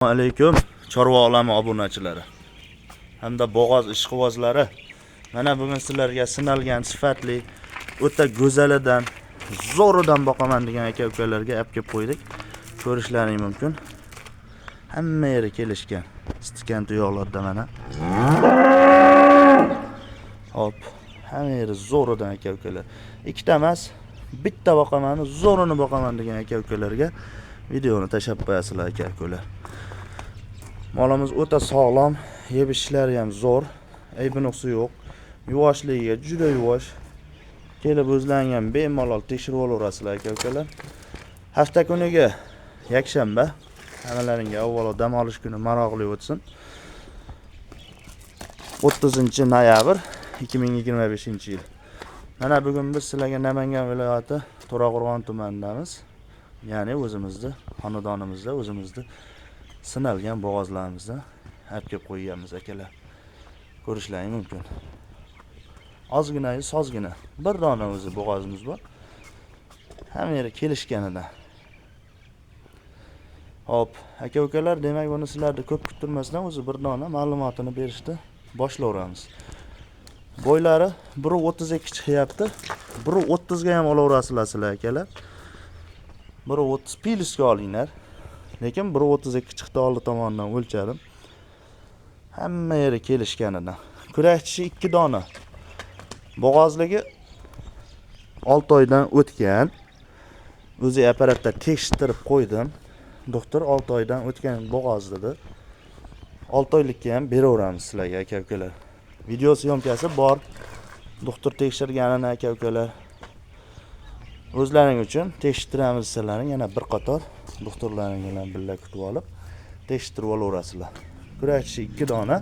Assalomu alaykum chorva olami obunachilari hamda bo'g'oz ishqibozlari. Mana bugun sizlarga sinalgan sifatli o'ta go'zalidan zo'ridan boqaman degan aka-ukalarga olib kelib qo'ydik. Ko'rishlaring mumkin. Hamma yeri kelishgan. Stikan tuyoqlarda mana. Hop, hamma yeri zo'ridan aka-ukalar. Ikkita emas, bitta boqaman, zo'rini boqaman degan aka-ukalarga videoni tashlab qo'yasizlar aka-ukalar. Molimiz o'ta sog'lom, yeb ishlari ham zo'r, aybi nuqsi yo'q. Yuvashligiga juda yuvosh. Kelib o'zlaring ham bemalol tekshirib olaverasizlar aka-ukalar. Hafta kuniga yakshanba, hammalaringga avvalo dam olish kuni maroqli o'tsin. 30-noyabr 2025-yil. Mana bugun biz sizlarga Namangan viloyati To'raqo'rg'on tumanidamiz. Ya'ni o'zimizning xonadonimizda, o'zimizning sinalgan bo'g'ozlarimizni olib kelib qo'yganmiz akalar. Ko'rishlaring mumkin. Ozgina, sozgina. Bir dona o'zi bo'g'ozimiz bor. Hamma yeri kelishganidan. Hop, aka-ukalar, demak buni sizlarni ko'p kuttirmasdan o'zi bir dona ma'lumotini berishdi. Boshlayveramiz. Bo'ylari 1.32 chiqyapti. 1.30 ga ham olaverasizlar sizlar akalar. 1.30 plyusga olinglar. Lekin 1.32 chiqdi oldi tomonidan o'lchadim. Hamma yeri kelishganidan. Kurakchi 2 dona. Bo'g'ozligi 6 oydan o'tgan. O'zi apparatda tekshirib qo'ydim. Doktor 6 oydan o'tgan bo'g'oz dedi. 6 oylikka ham beraveramiz sizlarga aka-ukalar. Video syomkasi bor. Doktor tekshirganini aka-ukalar. O'zlaring uchun tekshiramiz sizlarning yana bir qator doktorlaring bilan birga kutib olib tekshirib olaverasizlar. Kurakchi 2 dona,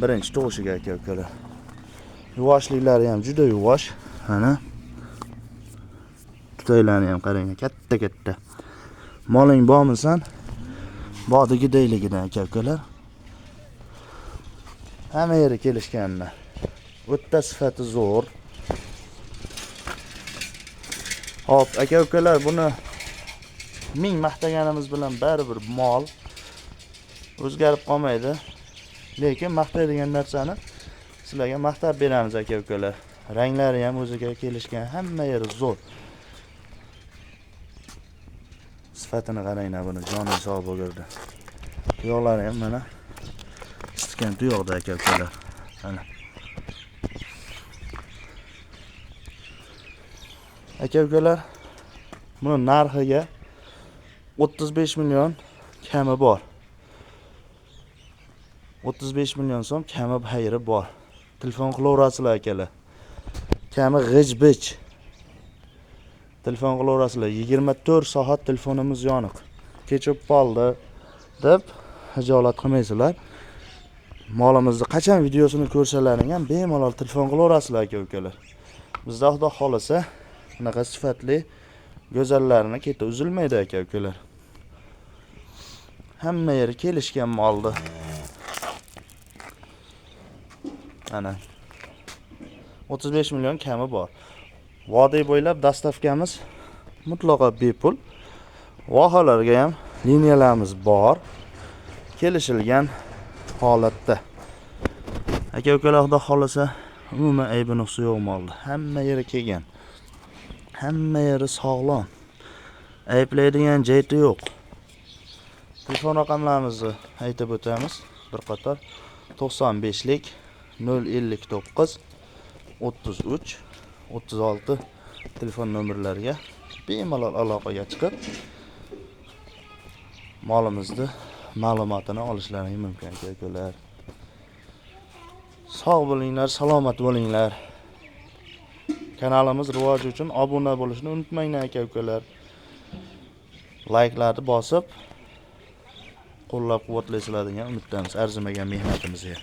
birinchi tug'ishiga aka-ukalar. Yuvashliklari ham juda yuvosh. Mana tutaylarni ham qarang, katta-katta. Moling bormisan? Bordigidayligidan aka-ukalar. Hamma yeri kelishganlar. O'ta sifati zo'r. Hop, aka-ukalar, buni ming maqtaganimiz bilan baribir mol o'zgarib qolmaydi. Lekin maqtaydigan narsani sizlarga maqtab beramiz aka-ukalar. Ranglari ham o'ziga kelishgan, hamma yeri zo'r. Sifatini qaranglar buni, joning sog' bo'lgirdi. Tuyoqlari ham mana stikan tuyoqda aka-ukalar. Mana. Aka-ukalar, buni narxiga 35 million kami bor. 35 million so'm kami xayri bor. Telefon qilaverasizlar akalar. Kami g'ij-bij. Telefon qilaverasizlar. 24 soat telefonimiz yoniq. Kechib qoldi deb hijolat qilmaysizlar. Molimizni qachon videosini ko'rsalaring ham bemalol telefon qilaverasizlar aka-ukalar. Bizda xudo xolasa bunaqa sifatli go'zallarini keta uzilmaydi aka-ukalar. Hamma yeri kelishgan moldi. Ana 35 million kami bor. Vodiy bo'ylab dastavkamiz mutlaqo bepul. Vohalarga ham liniyalarimiz bor. Kelishilgan holatda. Aka-ukalar, xudo xolasa umuman aybi nuqsi yo'q moldi. Hamma yeri kelgan. Hamma yeri sog'lom. Ayblaydigan joyi yo'q. Telefon raqamlarimizni aytib o'tamiz. Bir qator 95lik 059 33 36 telefon nomerlariga bemalol aloqaga chiqib molimizni ma'lumotini olishlaringiz mumkin aka-ukalar. Sog' bo'linglar, salomat bo'linglar. Kanalimiz rivoji uchun obuna bo'lishni unutmanglar aka-ukalar. Like'larni bosib qo'llab-quvvatlaysizlar degan umiddamiz arzimagan mehnatimizga.